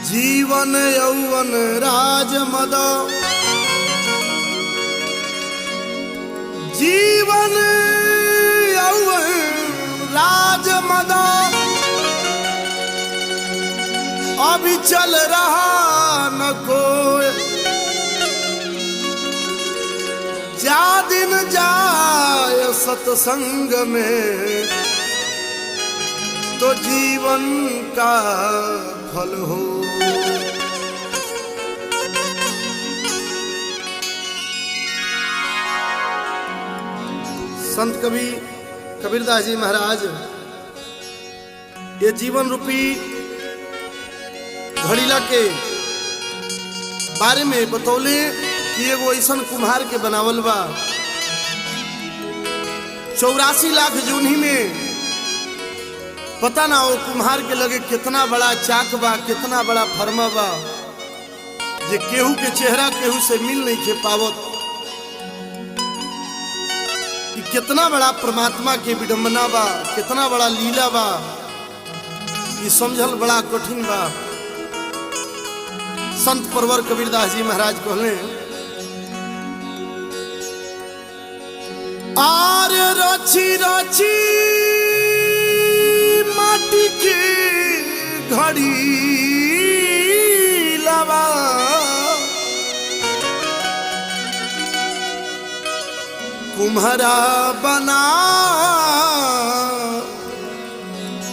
जीवन यौवन राज मद जीवन यौवन राज मद अभी चल रहा न कोई जा दिन जाए सत्संग में तो जीवन का फल हो। संत कवि कबीरदास जी महाराज ये जीवन रूपी घड़ीला के बारे में बतौले कि एगो ऐसन कुम्हार के बनावल बा 84 लाख जूनी में पता ना हो कुम्हार के लगे कितना बड़ा चाक बा कितना बड़ा फरमा बा जे केहू के चेहरा केहू से मिल नहीं के पावत कि कितना बड़ा परमात्मा के विडंबना बा कितना बड़ा लीला बा ये समझल बड़ा कठिन बा। संत परवर कबीरदास जी महाराज कहले आर रची रची माटी की घड़ी लवा कुम्हारा बना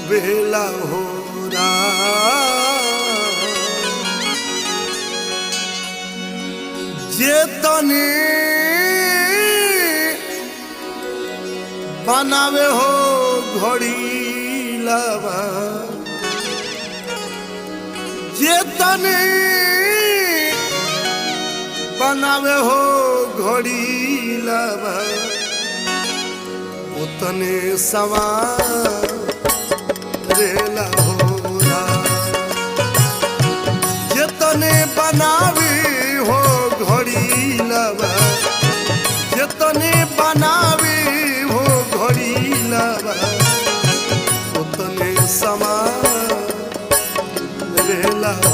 वेला हो जे तने बनावे हो घड़ी लवा जे तने बनावे हो घड़ी लवा उतने सवार रेला हो जे तने बनावे हो घड़ी लवा जे तने बनावे हो घड़ी लवा उतने समा रेला हो।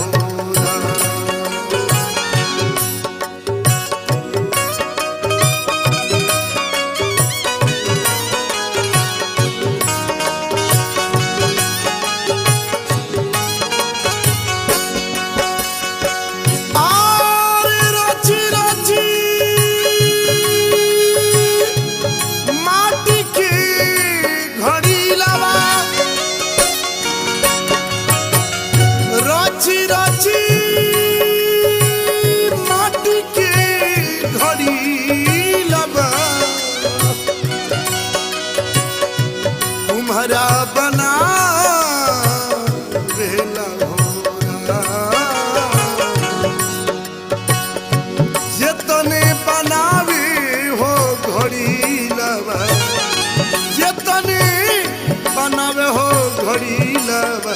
कुम्हारा बना वेला जे तने बनावे हो घड़ी लवा जे तने बनावे हो घड़ी लवा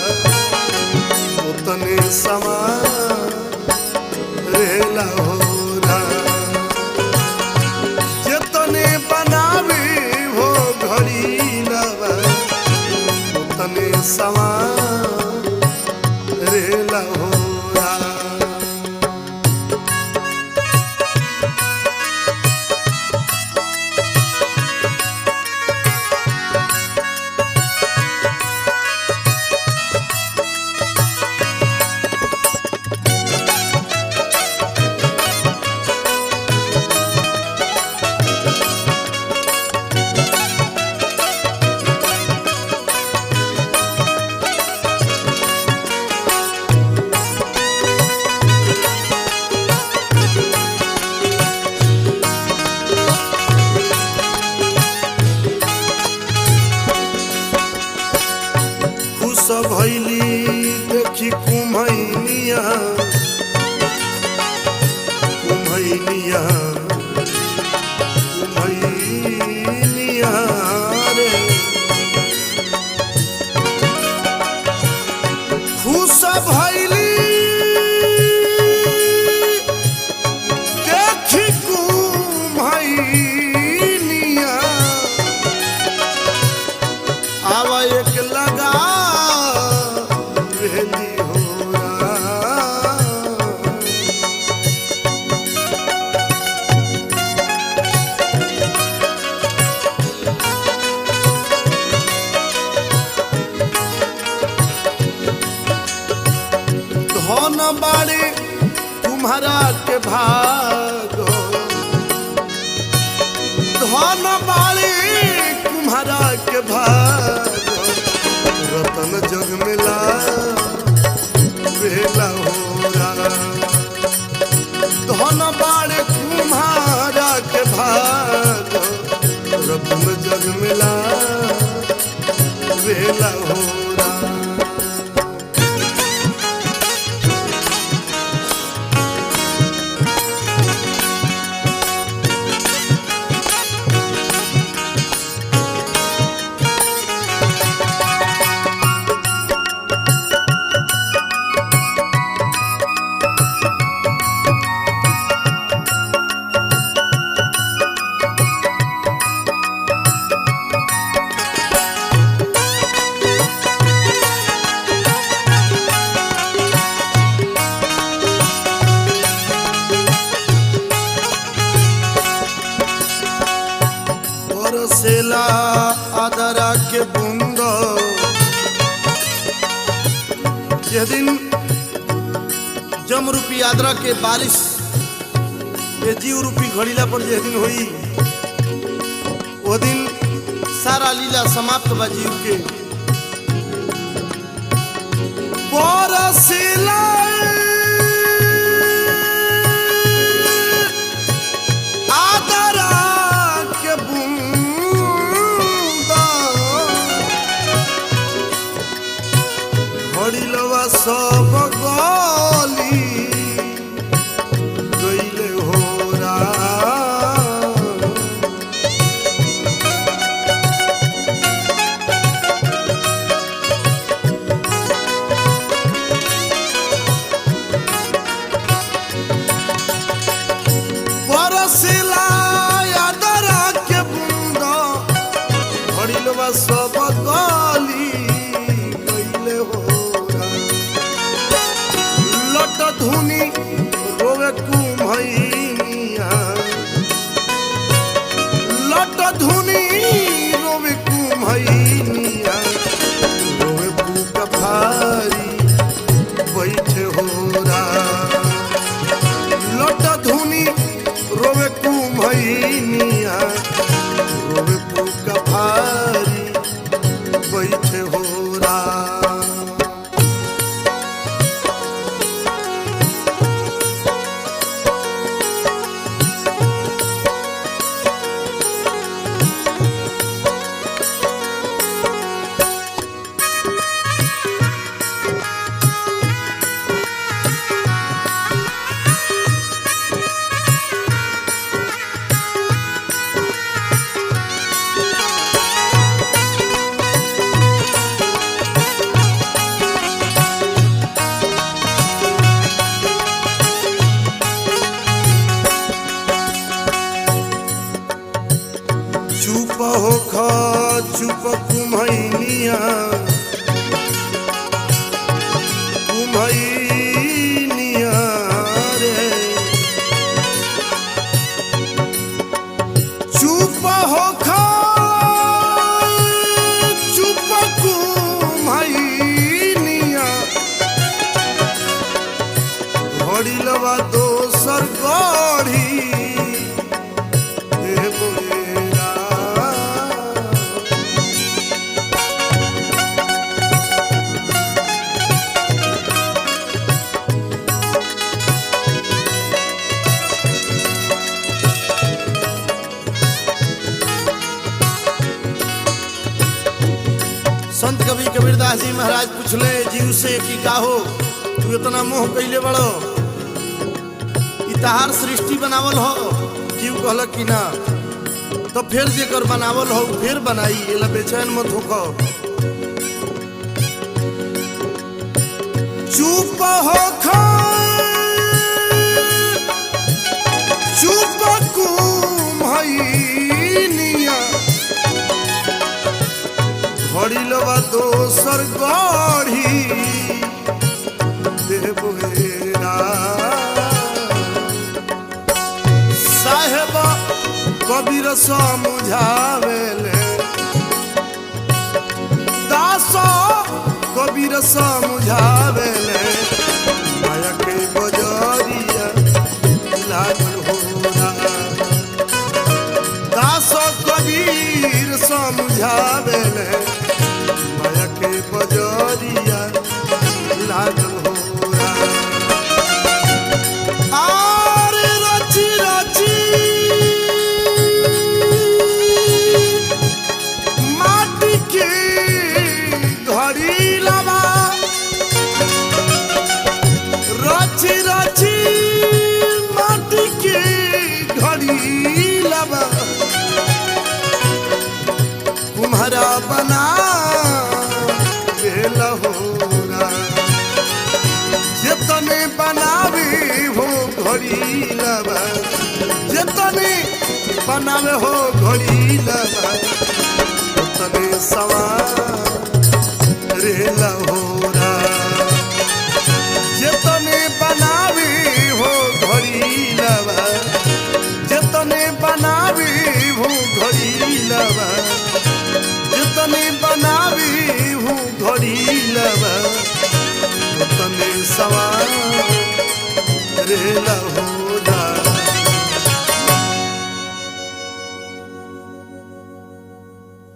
उतने समा रेला हो जे तने बनावे हो घड़ी लवा उतने समा रेला हो। भैली देखी कुम्हैनिया कुम्हैनिया कुम्हैनिया रे खुश भैली देखी कुम्हैनिया आवा एक लगा कुम्हारा के भागो धन बाड़ी कुम्हारा के भागो रतन जग मिला वेला होरा धन बाड़ी कुम्हारा के भागो रतन जग मिला वेला होरा। सेला आदरा के बूंद जे दिन जम रूपी आदरा के बारिश ये जीव रूपी घड़ीला पर जे दिन हुई वो दिन सारा लीला समाप्त बा जीव के बरसेला आदरा के घड़ीलवा सब गली गईले होरा बरसेला आदरा के बूंद घड़ीलवा सब गली गईले हो धुनी रोवे कुम्हैनिया लट धुनी रोवे कुम्हैनिया रोवे बुका भारी बैठे होरा लट धुनी रोवे कुम्हैनिया रोवे बुका भारी बैठे होरा। चुप हो खा चुप कुम्हैनिया कुम्हैनिया रे चुप हो खा चुप कुम्हैनिया घड़ीलवा दोसर गढ़ी संत कवि कबीरदास जी महाराज पूछले जीव से कि का हो तू इतना मोह कैले बड़ो इतहार सृष्टि बनावल हो जीव कहलक कि ना तो फिर जेकर बनावल हो फिर बनाई एला बेचैन मत होखो चुप होखो चुप कुम्हैनिया घड़ीलवा दोसर गढ़ी देबेरा साहेब कबीर समझावेले दास कबीर समझावेले माया के बजरिया बुझावेले माया के बजरिया लागल होरा आर रची रची माटी के घड़ी लबा रची रची माटी के घड़ी लबा तुम्हारा बना लहोरा जितने बनावे हो घड़ी लबा जितने बनावे हो घड़ी लबा उतने सवार रे लहोरा जितने बनावे हो घड़ी लबा जितने बनावे हो घड़ी लबा जितने बनावी हूँ घड़ी लबा उतने सवार रे लहो